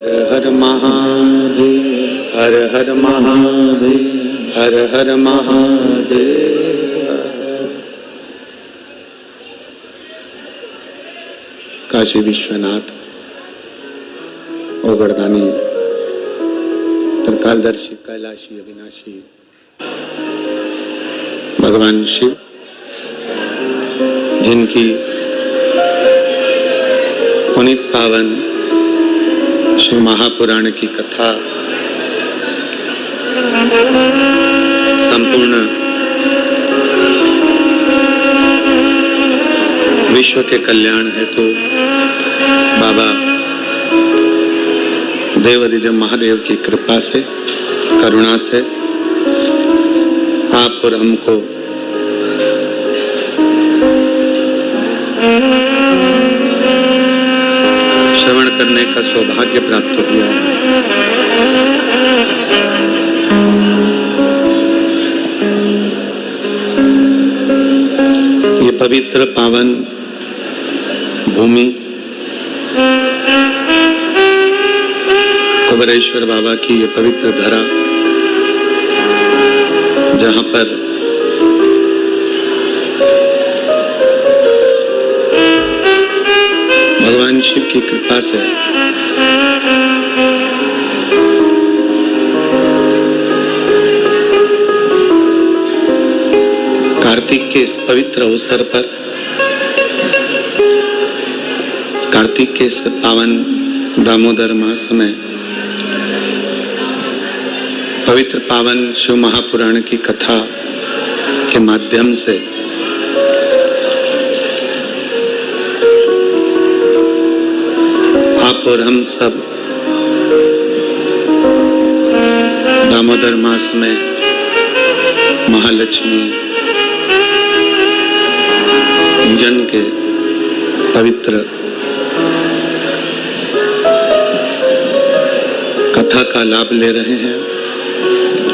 हर महादेव, हर हर महादेव, हर हर महादेव। काशी विश्वनाथ ओगरदानी त्रिकालदर्शी कैलाशी अविनाशी भगवान शिव, जिनकी पुनीत पावन शिव महापुराण की कथा संपूर्ण विश्व के कल्याण हेतु बाबा देवाधिदेव महादेव की कृपा से, करुणा से आप और हमको श्रवण करने का सौभाग्य प्राप्त हो गया है। ये पवित्र पावन भूमि कुबेरेश्वर बाबा की ये पवित्र धरा, जहां पर भगवान शिव की कृपा से कार्तिक के इस पवित्र अवसर पर, कार्तिक के इस पावन दामोदर मास में पवित्र पावन शिव महापुराण की कथा के माध्यम से आप और हम सब दामोदर मास में महालक्ष्मी पूजन के पवित्र कथा का लाभ ले रहे हैं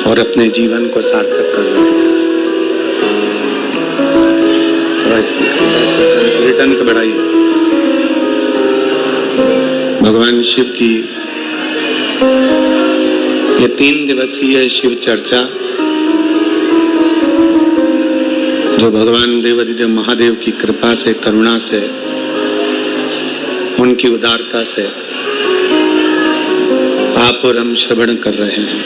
और अपने जीवन को सार्थक कर रहे हैं। रिटर्न का बढ़ाइए। भगवान शिव की ये 3 दिवसीय शिव चर्चा, जो भगवान देवाधिदेव महादेव की कृपा से, करुणा से, उनकी उदारता से आप और हम श्रवण कर रहे हैं।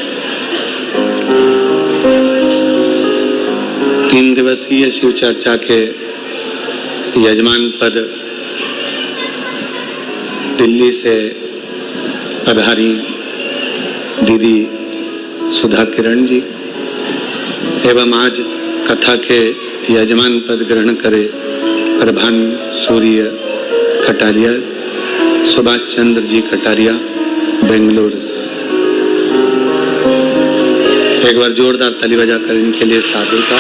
3 दिवसीय शिव चर्चा के यजमान पद दिल्ली से पधारी दीदी सुधा किरण जी एवं आज कथा के यजमान पद ग्रहण करे प्रभान सूर्य कटारिया, सुभाष चंद्र जी कटारिया बेंगलुरु से। एक बार जोरदार ताली बजाकर इनके लिए साधु का।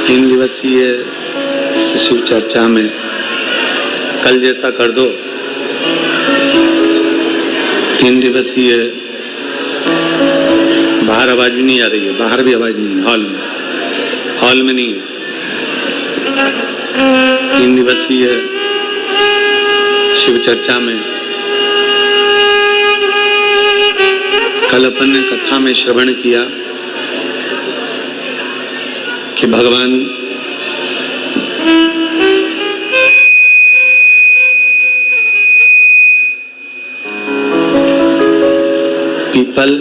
तीन दिवसीय इस शिव चर्चा में कल जैसा कर दो, 3 दिवसीय बाहर आवाज भी नहीं आ रही है, बाहर भी आवाज नहीं है, हॉल में नहीं है। 3 दिवसीय शिव चर्चा में कल अपन ने कथा में श्रवण किया कि भगवान पीपल,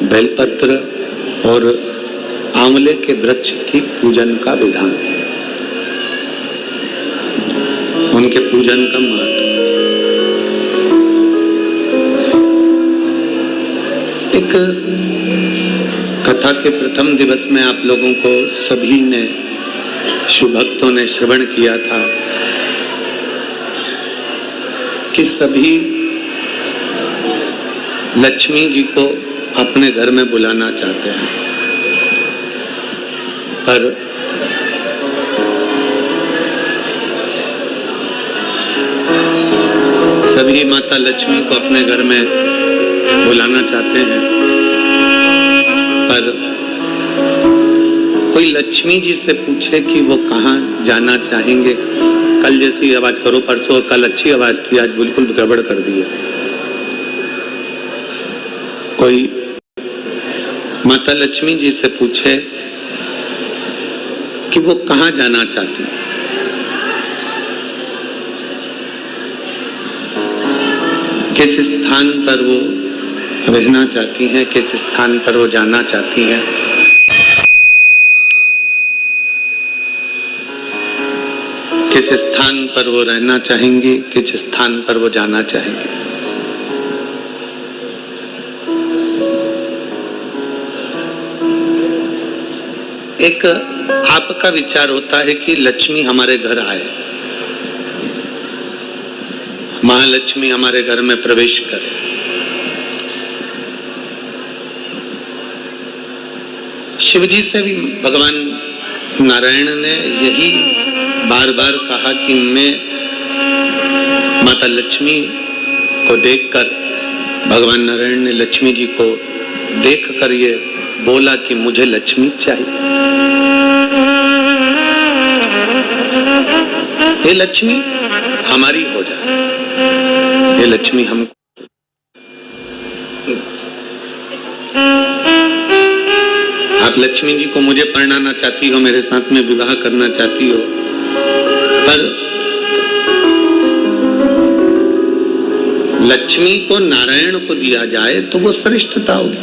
बेलपत्र और आंवले के वृक्ष की पूजन का विधान है, उनके पूजन का महत्व। एक कथा के प्रथम दिवस में आप लोगों को सभी ने, शिव भक्तों ने श्रवण किया था कि सभी लक्ष्मी जी को अपने घर में बुलाना चाहते हैं, पर सभी माता लक्ष्मी को अपने घर में बुलाना चाहते हैं, पर कोई कोई लक्ष्मी जी से पूछे कि वो कहाँ जाना चाहेंगे, कल जैसी आवाज करो, परसों कल अच्छी आवाज थी, आज बिल्कुल गड़बड़ कर दी है। कोई माता लक्ष्मी जी से पूछे कि वो कहाँ जाना चाहती है, किस स्थान पर वो रहना चाहती हैं, किस स्थान पर वो जाना चाहती हैं, किस स्थान पर वो रहना चाहेंगी, किस स्थान पर वो जाना चाहेंगी। एक आपका विचार होता है कि लक्ष्मी हमारे घर आए, महालक्ष्मी हमारे घर में प्रवेश करे। शिव जी से भी भगवान नारायण ने यही बार बार कहा कि मैं माता लक्ष्मी को देखकर, भगवान नारायण ने लक्ष्मी जी को देखकर ये बोला कि मुझे लक्ष्मी चाहिए। ये लक्ष्मी हमारी हो जाए, ये लक्ष्मी हमको। आप लक्ष्मी जी को मुझे परणाना चाहती हो, मेरे साथ में विवाह करना चाहती हो, पर लक्ष्मी को नारायण को दिया जाए तो वो श्रेष्ठता होगी।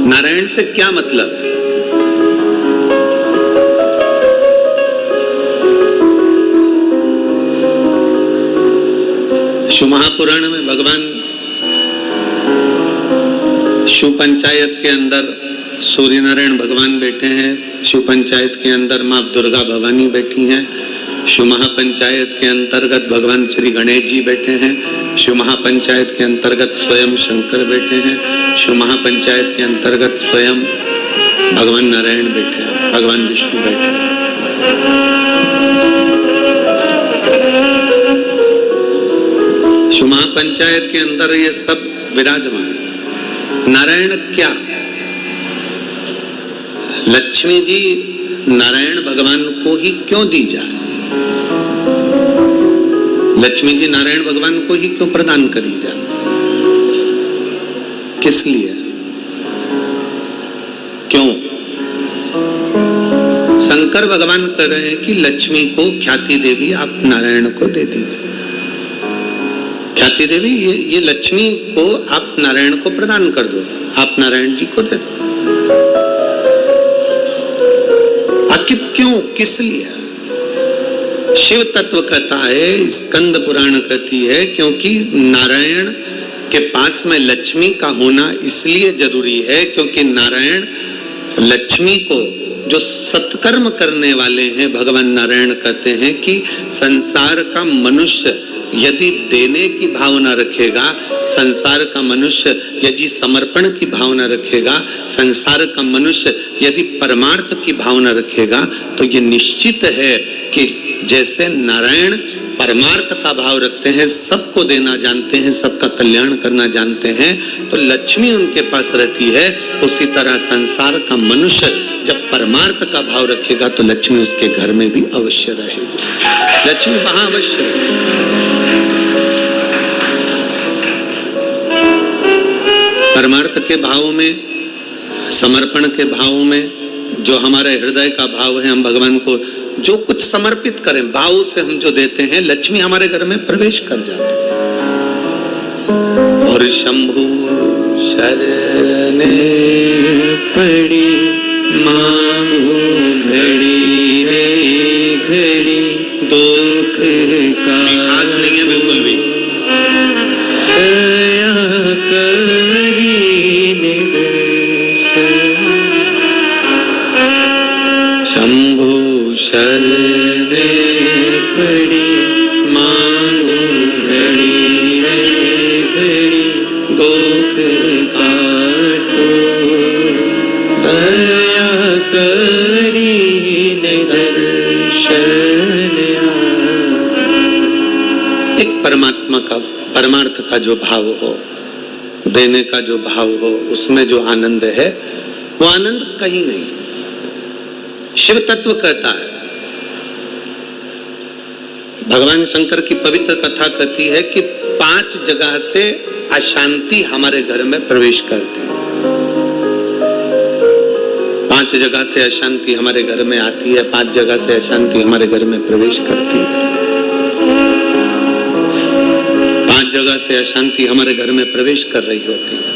नारायण से क्या मतलब है? शिव महापुराण में भगवान शिव पंचायत के अंदर सूर्य नारायण भगवान बैठे हैं, शिव पंचायत के अंदर माँ दुर्गा भवानी बैठी हैं, शिव महापंचायत के अंतर्गत भगवान श्री गणेश जी बैठे हैं, शिव महापंचायत के अंतर्गत स्वयं शंकर बैठे हैं, शिव महापंचायत के अंतर्गत स्वयं भगवान नारायण बैठे हैं, भगवान विष्णु बैठे हैं। शिव महापंचायत के अंदर ये सब विराजमान। नारायण क्या? लक्ष्मी जी नारायण भगवान को ही क्यों दी जाए? लक्ष्मी जी नारायण भगवान को ही क्यों प्रदान करी जाए? किस लिए? क्यों? शंकर भगवान कह रहे हैं कि लक्ष्मी को ख्याति देवी आप नारायण को दे दीजिए। ख्याति देवी ये लक्ष्मी को आप नारायण को प्रदान कर दो, आप नारायण जी को दे दो। आखिर क्यों, किस लिए? शिव तत्व कहता है, स्कंद पुराण कहती है, क्योंकि नारायण के पास में लक्ष्मी का होना इसलिए जरूरी है क्योंकि नारायण लक्ष्मी को, जो सत्कर्म करने वाले हैं, भगवान नारायण कहते हैं कि संसार का मनुष्य यदि देने की भावना रखेगा, संसार का मनुष्य यदि समर्पण की भावना रखेगा, संसार का मनुष्य यदि परमार्थ की भावना रखेगा, तो ये निश्चित है कि जैसे नारायण परमार्थ का भाव रखते हैं, सबको देना जानते हैं, सबका कल्याण करना जानते हैं, तो लक्ष्मी उनके पास रहती है। उसी तरह संसार का मनुष्य जब परमार्थ का भाव रखेगा तो लक्ष्मी उसके घर में भी अवश्य रहेगी। लक्ष्मी वहां अवश्य रहेगी। परमार्थ के भाव में, समर्पण के भाव में, जो हमारे हृदय का भाव है, हम भगवान को जो कुछ समर्पित करें, भाव से हम जो देते हैं, लक्ष्मी हमारे घर में प्रवेश कर जाती है। और शंभु शरण पड़ी मांगू घड़ी रे घड़ी, दुख का खास नहीं है बिल्कुल भी। शंभु शरण पड़ी मांगू घड़ी रे घड़ी, दुख काटो दया करी दर्शन। एक परमात्मा का, परमार्थ का जो भाव हो, देने का जो भाव हो, उसमें जो आनंद है वो आनंद कहीं नहीं। शिव तत्व कहता है, भगवान शंकर की पवित्र कथा कहती है कि 5 जगह से अशांति हमारे घर में प्रवेश करती है। 5 जगह से अशांति हमारे घर में आती है, 5 जगह से अशांति हमारे घर में प्रवेश करती है। 5 जगह से अशांति हमारे घर में प्रवेश कर रही होती है।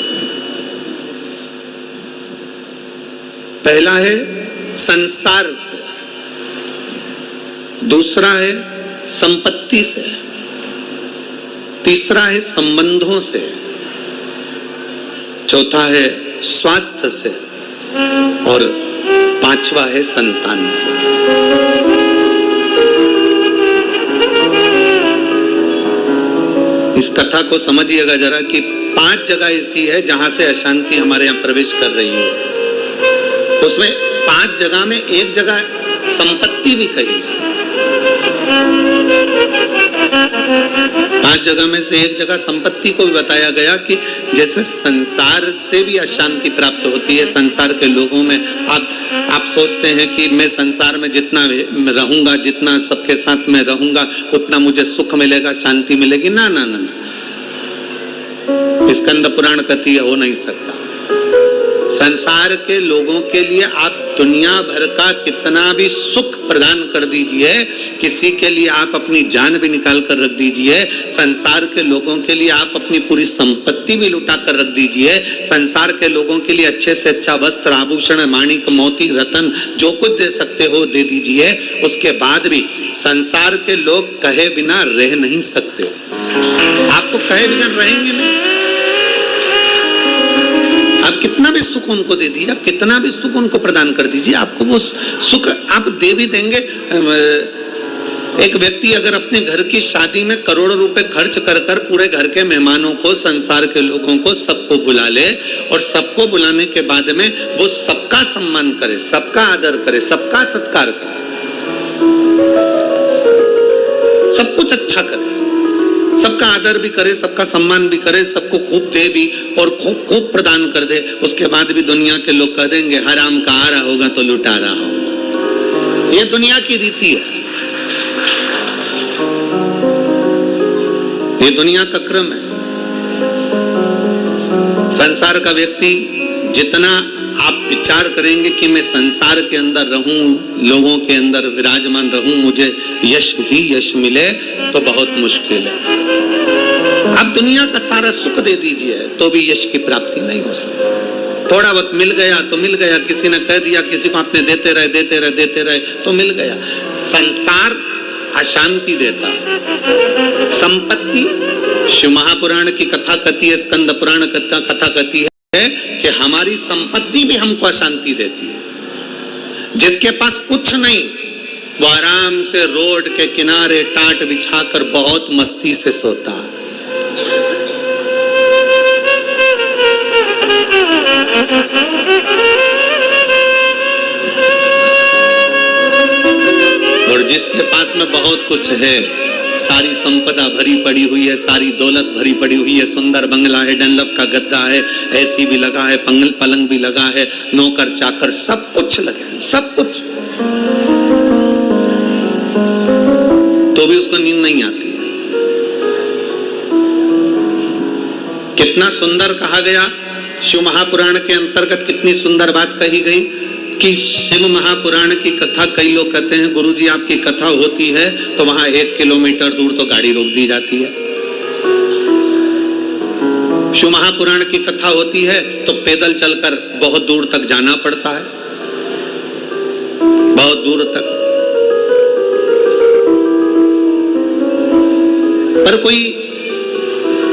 पहला है संसार से, दूसरा है संपत्ति से, तीसरा है संबंधों से, चौथा है स्वास्थ्य से और 5वां है संतान से। इस कथा को समझिएगा जरा कि 5 जगह ऐसी है जहां से अशांति हमारे यहाँ प्रवेश कर रही है। उसमें 5 जगह में एक जगह संपत्ति भी कही है। 5 जगह में से एक जगह संपत्ति को भी बताया गया कि जैसे संसार से भी अशांति प्राप्त होती है। संसार के लोगों में आप सोचते हैं कि मैं संसार में जितना रहूंगा, जितना सबके साथ में रहूंगा, उतना मुझे सुख मिलेगा, शांति मिलेगी। ना ना ना, स्कंद पुराण कहती है हो नहीं सकता। संसार के लोगों के लिए आप दुनिया भर का कितना भी सुख प्रदान कर दीजिए, किसी के लिए आप अपनी जान भी निकाल कर रख दीजिए, संसार के लोगों के लिए आप अपनी पूरी संपत्ति भी लुटा कर रख दीजिए, संसार के लोगों के लिए अच्छे से अच्छा वस्त्र, आभूषण, माणिक, मोती, रतन जो कुछ दे सकते हो दे दीजिए। उसके बाद भी संसार के लोग कहे बिना रह नहीं सकते। आपको कहे बिना रहेंगे नहीं। आप कितना भी सुख उनको दे दीजिए, आप कितना भी सुख उनको प्रदान कर दीजिए, आपको वो सुख आप दे भी देंगे। एक व्यक्ति अगर अपने घर की शादी में करोड़ों रुपए खर्च कर कर पूरे घर के मेहमानों को, संसार के लोगों को, सबको बुला ले और सबको बुलाने के बाद में वो सबका सम्मान करे, सबका आदर करे, सबका सत्कार करे, सब कुछ अच्छा करे, सबका आदर भी करे, सबका सम्मान भी करे, सबको खूब दे भी और खूब खूब प्रदान कर दे, उसके बाद भी दुनिया के लोग कह देंगे हराम का आ रहा होगा तो लुटा रहा होगा। ये दुनिया की रीति है, ये दुनिया का क्रम है। संसार का व्यक्ति जितना आप विचार करेंगे कि मैं संसार के अंदर रहूं, लोगों के अंदर विराजमान रहूं, मुझे यश ही यश मिले, तो बहुत मुश्किल है। आप दुनिया का सारा सुख दे दीजिए तो भी यश की प्राप्ति नहीं हो सकती। थोड़ा बहुत मिल गया तो मिल गया, किसी ने कह दिया, किसी को आपने देते रहे तो मिल गया। संसार अशांति देता है। संपत्ति, शिव महापुराण की कथा कहती है, स्कंद पुराण कथा कहती है कि हमारी संपत्ति भी हमको अशांति देती है। जिसके पास कुछ नहीं वो आराम से रोड के किनारे टाट बिछाकर बहुत मस्ती से सोता है। और जिसके पास में बहुत कुछ है, सारी संपदा भरी पड़ी हुई है, सारी दौलत भरी पड़ी हुई है, सुंदर बंगला है, डनलप का गद्दा है, एसी भी लगा है, पलंग भी लगा है, नौकर चाकर सब कुछ लगा है, सब कुछ, तो भी उसको नींद नहीं आती है। कितना सुंदर कहा गया शिव महापुराण के अंतर्गत, कितनी सुंदर बात कही गई कि शिव महापुराण की कथा, कई लोग कहते हैं गुरुजी आपकी कथा होती है तो वहां 1 किलोमीटर दूर तो गाड़ी रोक दी जाती है। शिव महापुराण की कथा होती है तो पैदल चलकर बहुत दूर तक जाना पड़ता है, बहुत दूर तक। पर कोई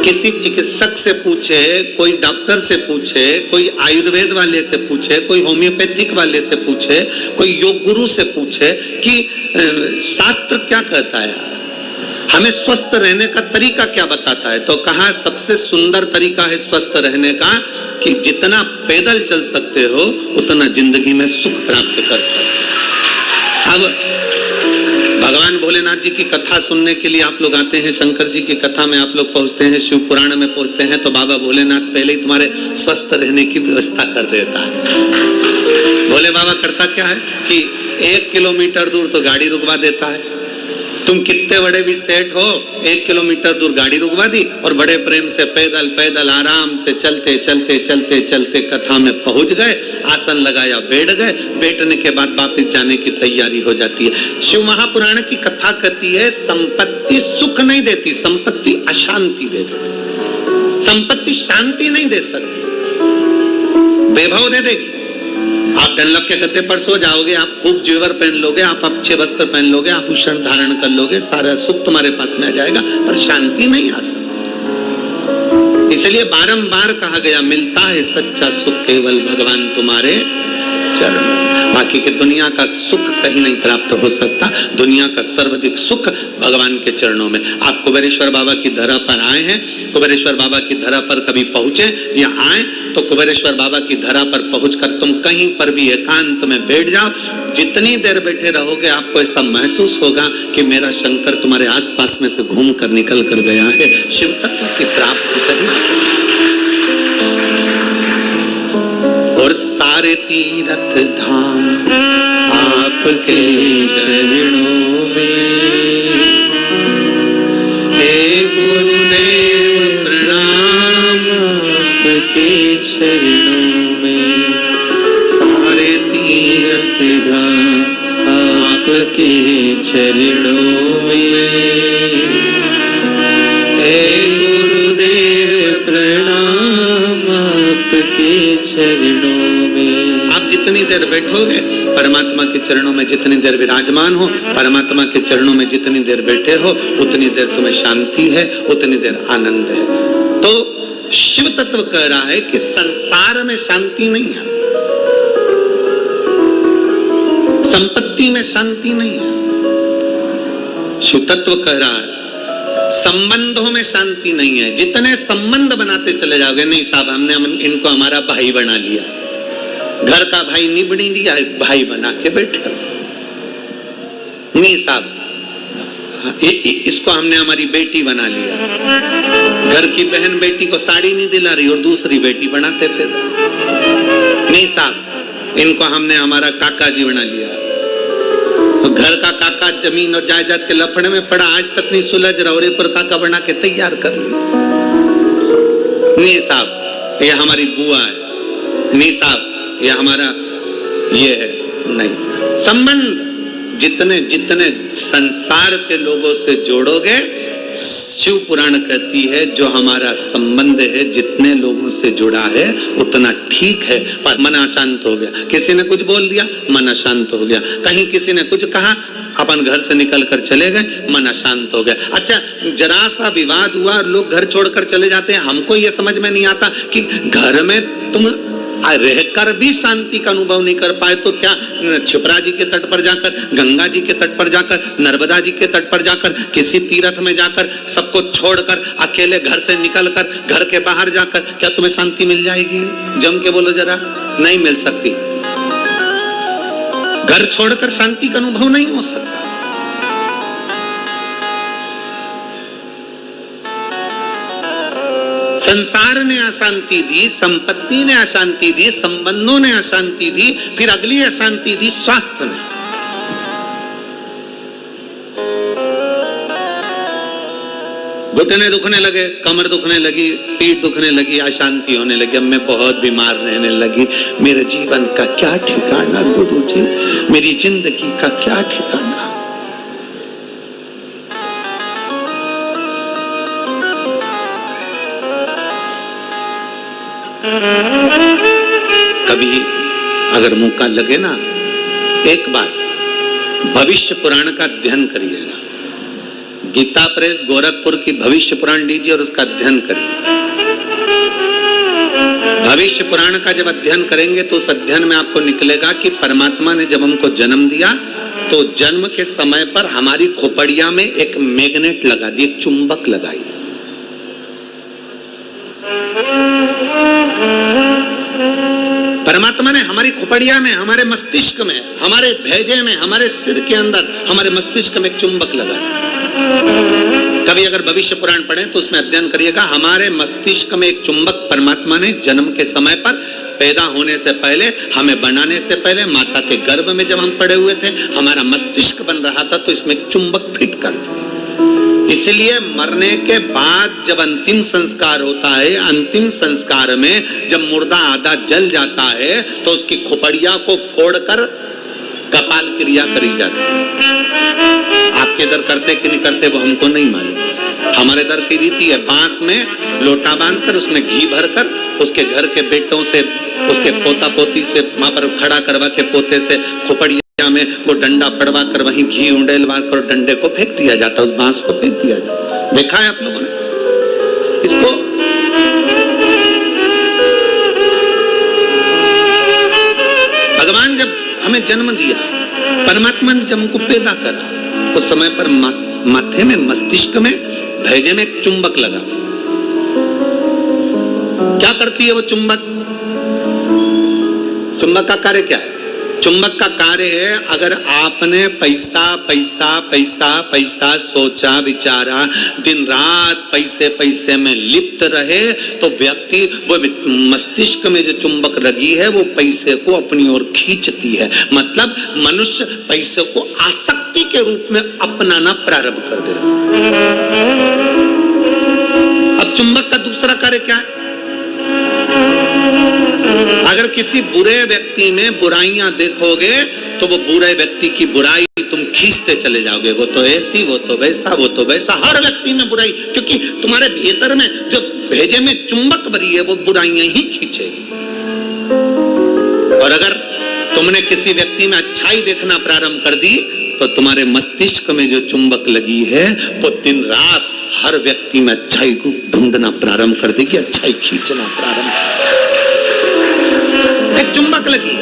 किसी चिकित्सक से पूछे, कोई डॉक्टर से पूछे, कोई आयुर्वेद वाले से पूछे, कोई होम्योपैथिक वाले से पूछे, कोई योग गुरु से पूछे कि शास्त्र क्या कहता है, हमें स्वस्थ रहने का तरीका क्या बताता है, तो कहा सबसे सुंदर तरीका है स्वस्थ रहने का कि जितना पैदल चल सकते हो उतना जिंदगी में सुख प्राप्त कर सकते। अब भगवान भोलेनाथ जी की कथा सुनने के लिए आप लोग आते हैं, शंकर जी की कथा में आप लोग पहुंचते हैं, शिव पुराण में पहुंचते हैं, तो बाबा भोलेनाथ पहले ही तुम्हारे स्वस्थ रहने की व्यवस्था कर देता है। भोले बाबा करता क्या है कि 1 किलोमीटर दूर तो गाड़ी रुकवा देता है। तुम कितने बड़े भी सेठ हो, 1 किलोमीटर दूर गाड़ी रुकवा दी और बड़े प्रेम से पैदल पैदल आराम से चलते चलते चलते चलते कथा में पहुंच गए, आसन लगाया, बैठ गए, बैठने के बाद वापस जाने की तैयारी हो जाती है। शिव महापुराण की कथा कहती है संपत्ति सुख नहीं देती, संपत्ति अशांति दे देती। संपत्ति शांति नहीं दे सकती, वैभव दे देगी। आप डनलप के गद्दे पर सो जाओगे, आप खूब जेवर पहन लोगे, आप अच्छे वस्त्र पहन लोगे, आभूषण धारण कर लोगे, सारा सुख तुम्हारे पास में आ जाएगा, पर शांति नहीं आ सकती। इसलिए बारंबार कहा गया, मिलता है सच्चा सुख केवल भगवान तुम्हारे चरणों। बाकी के दुनिया का सुख कहीं नहीं प्राप्त हो सकता। दुनिया का सर्वाधिक सुख भगवान के चरणों में। आप कुबेरेश्वर बाबा की धरा पर आए हैं, कुबेरेश्वर बाबा की धरा पर कभी पहुंचे या आए तो कुबेरेश्वर बाबा की धरा पर पहुंचकर तुम कहीं पर भी एकांत में बैठ जाओ, जितनी देर बैठे रहोगे आपको ऐसा महसूस होगा कि मेरा शंकर तुम्हारे आसपास में से घूम कर निकल कर गया है। शिव तत्व की प्राप्ति करिए और सारे तीर्थ धाम आपके चरणों में। हे गुरुदेव प्रणाम आपके चरणों में। सारे तीर्थ धाम आपके चरणों में। हे गुरुदेव प्रणाम आपके चरणों में। आप जितनी देर बैठोगे परमात्मा के चरणों में, जितनी देर विराजमान हो परमात्मा के चरणों में, जितनी देर बैठे हो उतनी देर तुम्हें शांति है, उतनी देर आनंद है। तो शिव तत्व कह रहा है कि संसार में शांति नहीं है, संपत्ति में शांति नहीं है। शिव तत्व कह रहा है संबंधों में शांति नहीं है। जितने संबंध बनाते चले जाओगे, नहीं साहब हमने इनको हमारा भाई बना लिया, घर का भाई निबड़ी लिया, भाई बना के बैठे। नहीं साहब इसको हमने हमारी बेटी बना लिया, घर की बहन बेटी को साड़ी नहीं दिला रही और दूसरी बेटी बनाते फिर। नहीं साहब इनको हमने हमारा काका जी बना लिया, तो घर का काका जमीन और जायदाद के लफड़े में पड़ा, आज तक नहीं सुलझ रहा और एक पर काका बना के तैयार कर लिया। नहीं साहब ये हमारी बुआ है, नहीं साहब ये हमारा ये है। नहीं, संबंध जितने जितने संसार के लोगों से जोड़ोगे, शिव पुराण कहती है जो हमारा संबंध है जितने लोगों से जुड़ा है उतना ठीक है। पर मन अशांत हो गया, किसी ने कुछ बोल दिया मन अशांत हो गया, कहीं किसी ने कुछ कहा अपन घर से निकल कर चले गए मन अशांत हो गया। अच्छा जरा सा विवाद हुआ लोग घर छोड़कर चले जाते हैं। हमको ये समझ में नहीं आता कि घर में तुम रहकर भी शांति का अनुभव नहीं कर पाए तो क्या क्षिप्रा जी के तट पर जाकर, गंगा जी के तट पर जाकर, नर्मदा जी के तट पर जाकर, किसी तीर्थ में जाकर, सबको छोड़कर अकेले घर से निकलकर घर के बाहर जाकर क्या तुम्हें शांति मिल जाएगी? जम के बोलो जरा, नहीं मिल सकती। घर छोड़कर शांति का अनुभव नहीं हो सकता। संसार ने अशांति दी, संपत्ति ने अशांति दी, संबंधों ने अशांति दी, फिर अगली अशांति दी स्वास्थ्य ने। घुटने दुखने लगे, कमर दुखने लगी, पीठ दुखने लगी, अशांति होने लगी, अब मैं बहुत बीमार रहने लगी, मेरे जीवन का क्या ठिकाना गुरुजी, मेरी जिंदगी का क्या ठिकाना। कभी अगर मौका लगे ना, एक बार भविष्य पुराण का अध्ययन करिएगा। गीता प्रेस गोरखपुर की भविष्य पुराण लीजिए और उसका अध्ययन करिए। भविष्य पुराण का जब अध्ययन करेंगे तो उस अध्ययन में आपको निकलेगा कि परमात्मा ने जब हमको जन्म दिया तो जन्म के समय पर हमारी खोपड़िया में एक मैग्नेट लगा दी, एक चुंबक लगाई। परमात्मा ने हमारी खोपड़िया में, हमारे मस्तिष्क में, हमारे भेजे में, हमारे सिर के अंदर, हमारे मस्तिष्क में एक चुंबक लगा। कभी अगर भविष्य पुराण पढ़ें तो उसमें अध्ययन करिएगा, हमारे मस्तिष्क में एक चुंबक परमात्मा ने जन्म के समय पर पैदा होने से पहले, हमें बनाने से पहले, माता के गर्भ में जब हम पड़े हुए थे, हमारा मस्तिष्क बन रहा था, तो इसमें चुंबक फिट कर था। इसलिए मरने के बाद जब अंतिम संस्कार होता है, अंतिम संस्कार में जब मुर्दा आधा जल जाता है, तो उसकी खोपड़िया को फोड़कर कपाल क्रिया करी जाती है। आपके इधर करते कि नहीं करते वो हमको नहीं मालूम। हमारे इधर की रीति है, बांस में लोटा बांधकर उसमें घी भरकर उसके घर के बेटों से, उसके पोता पोती से वहां पर खड़ा करवा के पोते से खोपड़िया में वो डंडा पड़वा कर वहीं घी उंडेलवा कर डंडे को फेंक दिया जाता, उस बांस को फेंक दिया जाता। देखा है आप लोगों ने इसको? भगवान जब हमें जन्म दिया, परमात्मा ने जब हमको पैदा करा, उस समय पर माथे में, मस्तिष्क में, भेजे में एक चुंबक लगा। क्या करती है वो चुंबक? चुंबक का कार्य क्या है? चुंबक का कार्य है, अगर आपने पैसा पैसा पैसा पैसा सोचा विचारा, दिन रात पैसे पैसे में लिप्त रहे, तो व्यक्ति वो मस्तिष्क में जो चुंबक लगी है वो पैसे को अपनी ओर खींचती है। मतलब मनुष्य पैसे को आसक्ति के रूप में अपनाना प्रारंभ कर दे। अब चुंबक का दूसरा कार्य क्या है? अगर किसी बुरे व्यक्ति में बुराइयां देखोगे, तो वो बुरे व्यक्ति की बुराई तुम खींचते चले जाओगे। वो तो ऐसी, वो तो वैसा, वो तो वैसा, हर व्यक्ति में बुराई, क्योंकि तुम्हारे भीतर में जो भेजे में चुंबक भरी है वो बुराइयां ही खींचेगी। और अगर तुमने किसी व्यक्ति में अच्छाई देखना प्रारंभ कर दी, तो तुम्हारे मस्तिष्क में जो चुंबक लगी है वो दिन रात हर व्यक्ति में अच्छाई को ढूंढना प्रारंभ कर देगी, अच्छाई खींचना प्रारंभ। एक चुंबक लगी।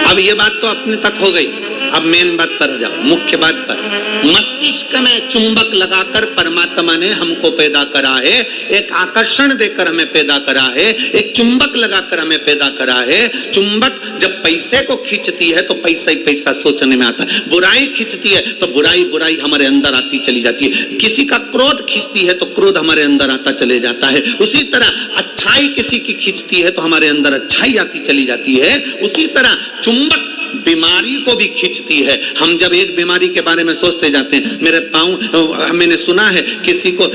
अब ये बात तो अपने तक हो गई। अब मेन बात पर जाओ, मुख्य बात पर। मस्तिष्क में चुंबक लगाकर परमात्मा ने हमको पैदा करा है, एक आकर्षण देकर हमें पैदा करा है, एक चुंबक लगाकर हमें पैदा करा है। चुंबक जब पैसे को खींचती है तो पैसा ही पैसा सोचने में आता है, बुराई खींचती है तो बुराई बुराई हमारे अंदर आती चली जाती है, किसी का क्रोध खींचती है तो क्रोध हमारे अंदर आता चले जाता है। उसी तरह अच्छाई किसी की खींचती है तो हमारे अंदर अच्छाई आती चली जाती है। उसी तरह चुंबक बीमारी को भी खींचती है। हम जब एक बीमारी के बारे में सोचते जाते हैं, मेरे पाँव, मैंने सुना है किसी को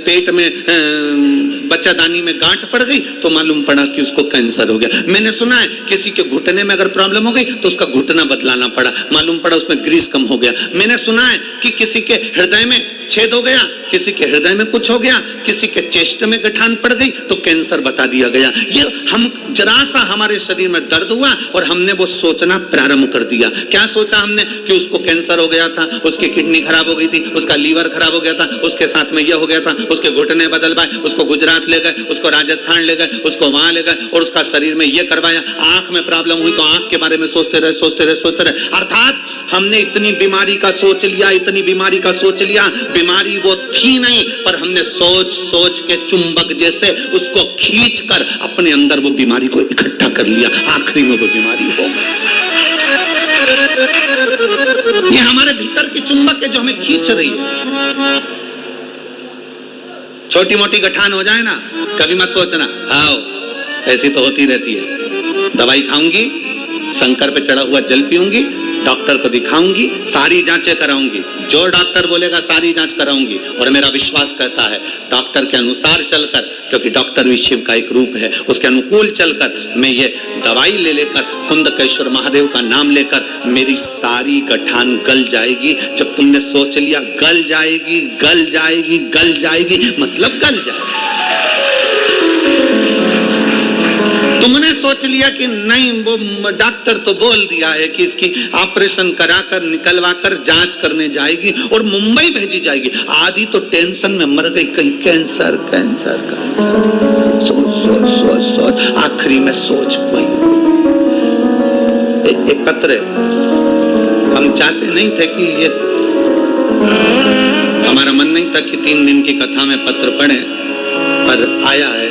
पेट में बच्चादानी में गांठ पड़ गई तो मालूम पड़ा कि उसको कैंसर हो गया। मैंने सुना है किसी के घुटने में अगर प्रॉब्लम हो गई तो उसका घुटना बदलाना पड़ा, मालूम पड़ा उसमें ग्रीस कम हो गया। मैंने सुना है कि किसी के हृदय में छेद हो गया, किसी के हृदय में कुछ हो गया, किसी के चेस्ट में गठान पड़ गई तो कैंसर बता दिया गया। ये हम जरा सा हमारे शरीर में दर्द हुआ और हमने वो सोचना प्रारंभ कर दिया। क्या सोचा हमने? कि उसको कैंसर हो गया था, उसकी किडनी खराब हो गई थी, उसका लीवर खराब हो गया था, उसके साथ में ये हो गया था, उसके घुटने बदलवाए, उसको गुजरात ले गए, उसको राजस्थान ले गए, उसको वहां ले गए और उसका शरीर में ये करवाया। आंख में प्रॉब्लम हुई तो आंख के बारे में सोचते रहे, सोचते रहे, सोचते रहे। अर्थात हमने इतनी बीमारी का सोच लिया, इतनी बीमारी का सोच लिया, बीमारी वो थी नहीं, पर हमने सोच सोच के चुंबक जैसे उसको खींच कर अपने अंदर वो बीमारी को इकट्ठा कर लिया, आखिरी में वो बीमारी हो गई। ये हमारे भीतर की चुंबक है जो हमें खींच रही है। छोटी मोटी गठान हो जाए ना, कभी मत सोचना, आओ ऐसी तो होती रहती है। दवाई खाऊंगी, शंकर पे चढ़ा हुआ जल पीऊंगी, डॉक्टर को दिखाऊंगी, सारी जांचें कराऊंगी, जो डॉक्टर बोलेगा सारी जांच कराऊंगी। और मेरा विश्वास कहता है डॉक्टर के अनुसार चलकर, क्योंकि डॉक्टर भी शिव का एक रूप है, उसके अनुकूल चलकर मैं ये दवाई ले लेकर, कुंदकेश्वर महादेव का नाम लेकर, मेरी सारी गठान गल जाएगी। जब तुमने सोच लिया गल जाएगी, गल जाएगी, गल जाएगी, मतलब गल जाएगी। तुमने सोच लिया कि नहीं, वो डॉक्टर तो बोल दिया है कि इसकी ऑपरेशन कराकर निकलवाकर जांच करने जाएगी और मुंबई भेजी जाएगी। आधी तो टेंशन में मर गई, कहीं कैंसर कैंसर कैंसर, सोच सोच सोच सोच, आखिरी में सोच पाई। एक पत्र हम चाहते नहीं थे कि ये, हमारा मन नहीं था कि 3 दिन की कथा में पत्र पढ़े, पर आया है।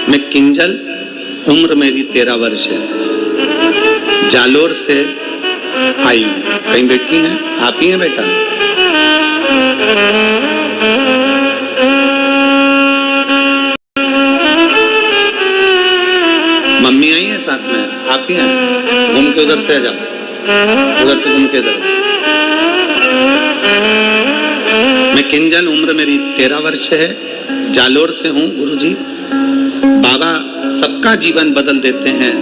मैं किंजल उम्र मेरी 13 वर्ष है, जालोर से आई हूँ। कहीं बैठी हैं? आप ही हैं बेटा? मम्मी आई है साथ में? आप ही हैं? घूम के उधर से आ जाओ, उधर से घूम के इधर। मैं किंजल, उम्र मेरी 13 वर्ष है, जालोर से हूँ गुरुजी। बाबा सबका जीवन बदल देते हैं,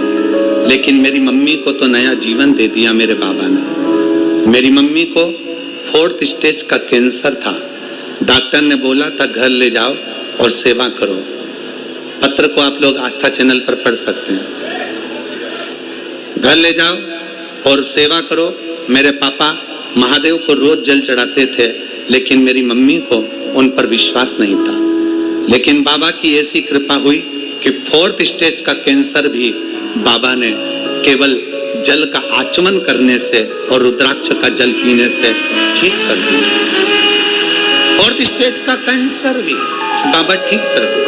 लेकिन मेरी मम्मी को तो नया जीवन दे दिया मेरे बाबा ने। मेरी मम्मी को 4th स्टेज का कैंसर था। डॉक्टर ने बोला था घर ले जाओ और सेवा करो। पत्र को आप लोग आस्था चैनल पर पढ़ सकते हैं। घर ले जाओ और सेवा करो। मेरे पापा महादेव को रोज जल चढ़ाते थे, लेकिन मेरी मम्मी को उन पर विश्वास नहीं था। लेकिन बाबा की ऐसी कृपा हुई कि 4th स्टेज का कैंसर भी बाबा ने केवल जल का आचमन करने से और रुद्राक्ष का जल पीने से ठीक कर दिया। 4th स्टेज का कैंसर भी बाबा ठीक कर दिया।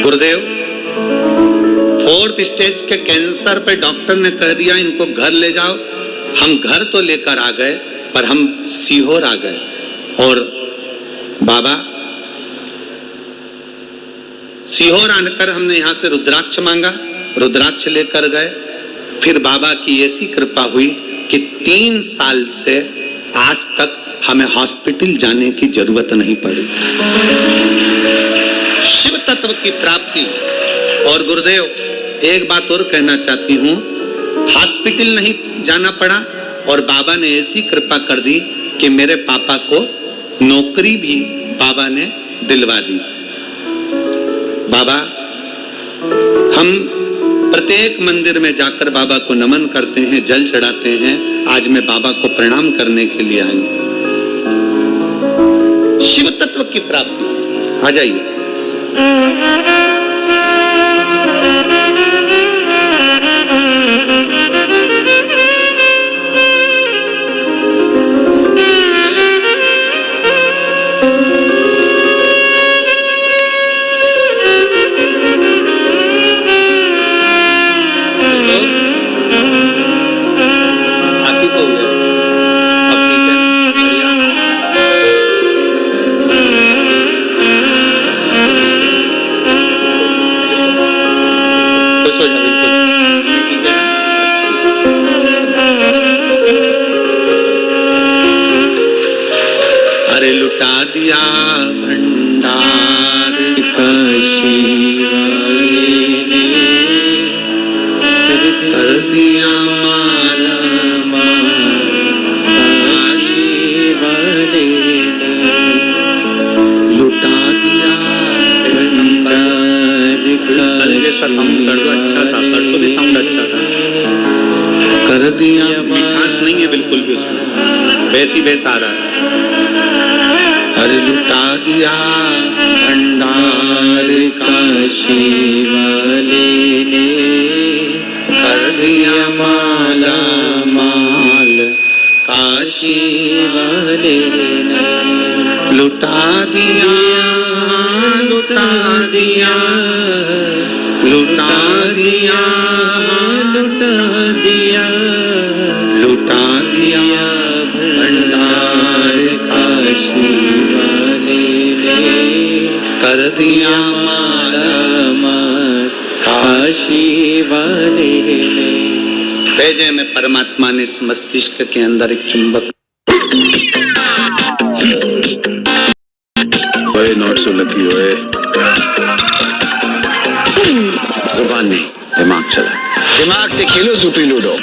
गुरुदेव, 4th स्टेज के कैंसर पे डॉक्टर ने कह दिया इनको घर ले जाओ। हम घर तो लेकर आ गए, पर हम सीहोर आ गए और बाबा सीहोर आकर हमने यहाँ से रुद्राक्ष मांगा, रुद्राक्ष लेकर गए। फिर बाबा की ऐसी कृपा हुई कि 3 साल से आज तक हमें हॉस्पिटल जाने की जरूरत नहीं पड़ी। शिव तत्व की प्राप्ति। और गुरुदेव, एक बात और कहना चाहती हूँ, हॉस्पिटल नहीं जाना पड़ा और बाबा ने ऐसी कृपा कर दी कि मेरे पापा को नौकरी भी बाबा ने दिलवा दी। बाबा, हम प्रत्येक मंदिर में जाकर बाबा को नमन करते हैं, जल चढ़ाते हैं। आज मैं बाबा को प्रणाम करने के लिए आई हूं। शिव तत्व की प्राप्ति। आ जाइए। दिया भंडार काशी वाले ने, कर दिया मारा काशी वाले ने, लुटा दिया भंडार। कल जैसा साउंड कर दो, अच्छा था। परसों भी साउंड अच्छा था। कर दिया, मिठास नहीं है बिल्कुल भी उसमें, वैसी वैसा आ रहा है। अरे लुटा दिया भंडार काशी वाले ने, कर दिया माला माल काशी वाले ने, लुटा दिया लुटा दिया लुटा दिया लुटा दिया लुटा दिया भंडार काशी कर दिया माला माल काशी वाले ने। भेजे में परमात्मा ने इस मस्तिष्क के अंदर एक चुंबक। ओए नॉट सो लकी ओए। जुबान नहीं, दिमाग चला। दिमाग से खेलो ज़ूपी लूडो।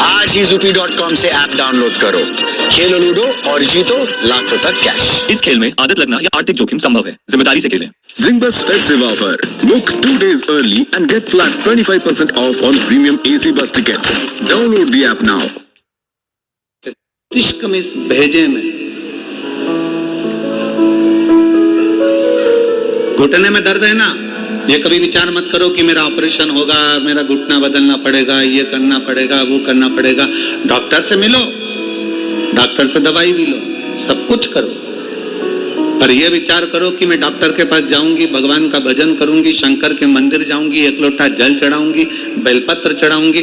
आज ही ज़ूपी.com से ऐप डाउनलोड करो, खेलो लूडो और जीतो लाखों तक कैश। इस खेल में आदत लगना या आर्थिक जोखिम संभव है, जिम्मेदारी से खेलें। Zingbus festive offer. Book 2 days early and get flat 25% off on premium AC bus tickets. Download the app now. इश्क में इस भेजे में घुटने में दर्द है ना, ये कभी विचार मत करो कि मेरा ऑपरेशन होगा, मेरा घुटना बदलना पड़ेगा, ये करना पड़ेगा, वो करना पड़ेगा। डॉक्टर से मिलो, डॉक्टर से दवाई भी लो, सब कुछ करो, पर यह विचार करो कि मैं डॉक्टर के पास जाऊंगी, भगवान का भजन करूंगी, शंकर के मंदिर जाऊंगी, एक लोटा जल चढ़ाऊंगी, बेलपत्र चढ़ाऊंगी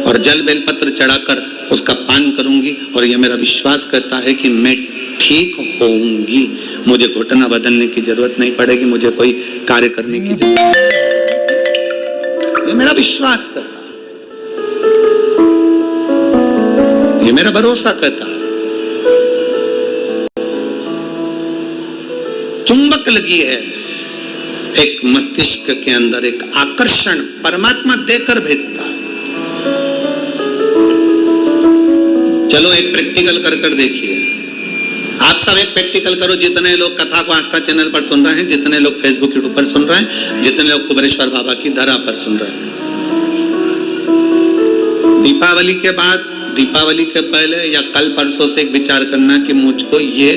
और जल बेलपत्र चढ़ाकर उसका पान करूंगी और यह मेरा विश्वास करता है कि मैं ठीक होऊंगी, मुझे घुटना बदलने की जरूरत नहीं पड़ेगी, मुझे कोई कार्य करने की जरूरत नहीं। ये मेरा विश्वास करता, ये मेरा भरोसा करता। चुंबक लगी है एक मस्तिष्क के अंदर, एक आकर्षण परमात्मा देकर भेजता है। चलो एक प्रैक्टिकल कर देखिए। आप सब एक प्रैक्टिकल करो, जितने लोग कथा को आस्था चैनल पर सुन रहे हैं, जितने लोग फेसबुक यूट्यूब पर सुन रहे हैं, जितने लोग कुबेरेश्वर बाबा की धरा पर सुन रहे हैं। दीपावली के बाद, दीपावली के पहले या कल परसों से एक विचार करना कि मुझको ये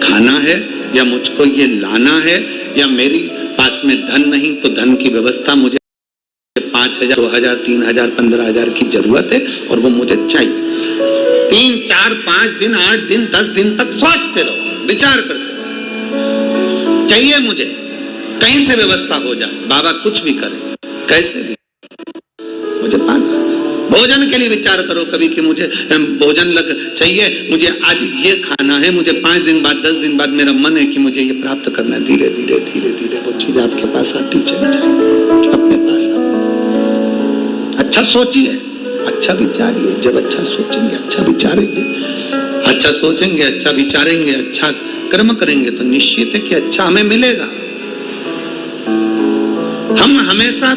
खाना है या मुझको ये लाना है, या मेरी पास में धन नहीं तो धन की व्यवस्था, मुझे 5,000 2,000 3,000 15,000 की जरूरत है और वो मुझे चाहिए। 3 4 5 दिन 8 दिन 10 दिन तक सोचते रहो, विचार करते रहो, चाहिए मुझे, कहीं से व्यवस्था हो जाए, बाबा कुछ भी करे, कैसे भी मुझे पाना। भोजन के लिए विचार करो कभी कि मुझे भोजन लग चाहिए, मुझे आज ये खाना है, मुझे 5 दिन बाद 10 दिन बाद मेरा मन है कि मुझे ये प्राप्त करना है। धीरे धीरे धीरे धीरे वो चीज आपके पास आती चली जाए, अपने पास आती। अच्छा सोचिए, अच्छा विचारिए। जब अच्छा सोचेंगे, अच्छा विचारेंगे, अच्छा सोचेंगे, अच्छा विचारेंगे, अच्छा कर्म करेंगे तो निश्चित है कि अच्छा हमें मिलेगा। हम हमेशा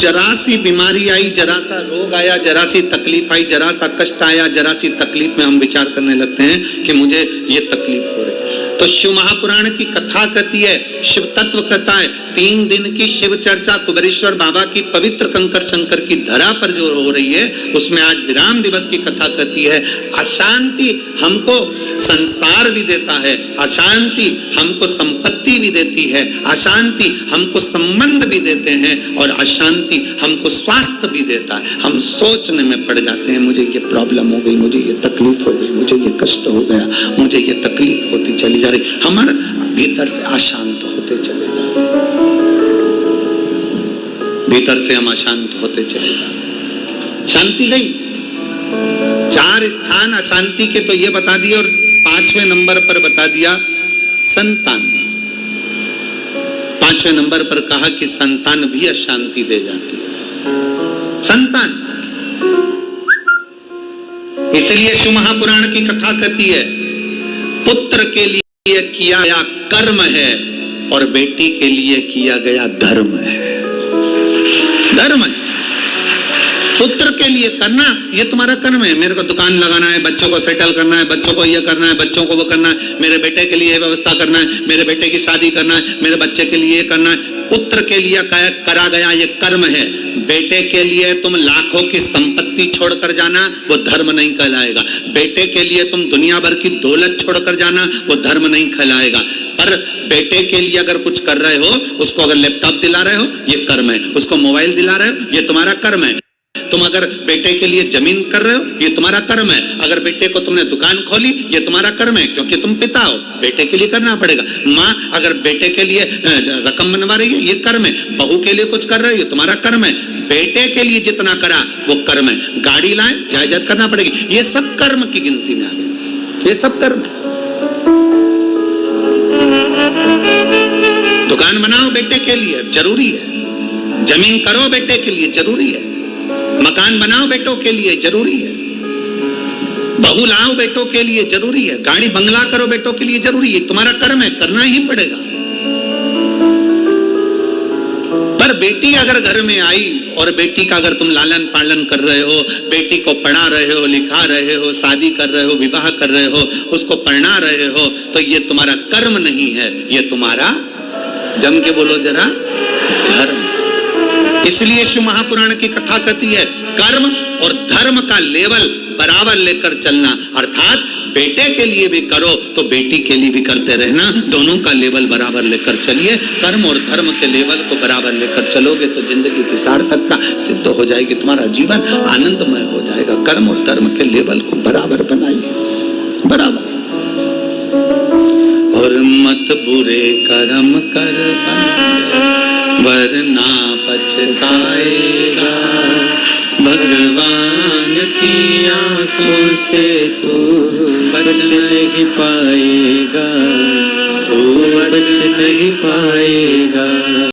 जरा सी बीमारी आई, जरा सा रोग आया, जरा सी तकलीफ आई, जरा सा कष्ट आया, जरा सी तकलीफ में हम विचार करने लगते हैं कि मुझे ये तकलीफ हो रही। तो शिव महापुराण की कथा कहती है, शिव तत्व कहता है, 3 दिन की शिव चर्चा कुबेरेश्वर बाबा की पवित्र कंकर शंकर की धरा पर जो हो रही है, उसमें आज विराम दिवस की कथा कहती है। अशांति हमको संसार भी देता है, अशांति हमको संपत्ति भी देती है, अशांति हमको संबंध भी देते हैं और अशांति हमको स्वास्थ्य भी देता है। हम सोचने में पड़ जाते हैं, मुझे ये प्रॉब्लम हो गई, मुझे ये तकलीफ हो गई, मुझे ये कष्ट हो गया, मुझे ये तकलीफ होती चली जा रही, हमारे भीतर से अशांत होते चले जा रहे, भीतर से हम अशांत होते चले जा रहे। शांति गई। 4 स्थान अशांति के तो ये बता दिए और 5वें नंबर पर बता दिया संतान। 5वें नंबर पर कहा कि संतान भी अशांति दे जाती है। संतान, इसलिए शिव महापुराण की कथा कहती है, पुत्र के लिए किया गया कर्म है और बेटी के लिए किया गया धर्म है। धर्म है। पुत्र के लिए करना ये तुम्हारा कर्म है, मेरे को दुकान लगाना है, बच्चों को सेटल करना है, बच्चों को ये करना है, बच्चों को वो करना है, मेरे बेटे के लिए ये व्यवस्था करना है, मेरे बेटे की शादी करना है, मेरे बच्चे के लिए ये करना है। पुत्र के लिए करा गया ये कर्म है। बेटे के लिए तुम लाखों की संपत्ति छोड़कर जाना, वो धर्म नहीं कहलाएगा। बेटे के लिए तुम दुनिया भर की दौलत छोड़कर जाना, वो धर्म नहीं कहलाएगा। पर बेटे के लिए अगर कुछ कर रहे हो, उसको अगर लैपटॉप दिला रहे हो, ये कर्म है। उसको मोबाइल दिला रहे हो, ये तुम्हारा कर्म है। तुम अगर बेटे के लिए जमीन कर रहे हो, ये तुम्हारा कर्म है। अगर बेटे को तुमने दुकान खोली, ये तुम्हारा कर्म है, क्योंकि तुम पिता हो, बेटे के लिए करना पड़ेगा। माँ अगर बेटे के लिए रकम बनवा रही है, ये कर्म है। बहू के लिए कुछ कर रहे हो, ये तुम्हारा कर्म है। बेटे के लिए जितना करा वो कर्म है। गाड़ी लाए, जायदाद करना पड़ेगी, ये सब कर्म की गिनती में आ गए, ये सब कर्म। दुकान बनाओ बेटे के लिए, जरूरी है। जमीन करो बेटे के लिए, जरूरी है। मकान बनाओ बेटों के लिए, जरूरी है। बहू लाओ बेटों के लिए, जरूरी है। गाड़ी बंगला करो बेटों के लिए, जरूरी है। तुम्हारा कर्म है, करना ही पड़ेगा। पर बेटी अगर घर में आई और बेटी का अगर तुम लालन पालन कर रहे हो, बेटी को पढ़ा रहे हो, लिखा रहे हो, शादी कर रहे हो, विवाह कर रहे हो, उसको पढ़ा रहे हो, तो ये तुम्हारा कर्म नहीं है, ये तुम्हारा, जम के बोलो जरा, धर्म। इसलिए शिव महापुराण की कथा कहती है, कर्म और धर्म का लेवल बराबर लेकर चलना। अर्थात बेटे के लिए भी करो तो बेटी के लिए भी करते रहना, दोनों का लेवल बराबर लेकर चलिए। कर्म और धर्म के लेवल को बराबर लेकर चलोगे तो जिंदगी की सार्थकता सिद्ध हो जाएगी, तुम्हारा जीवन आनंदमय हो जाएगा। कर्म और धर्म के लेवल को बराबर बनाइए, बराबर। और मत बुरे कर्म कर बंदे, वरना पछताएगा। भगवान की आंखों से तू बच नहीं पाएगा, तू बच नहीं पाएगा।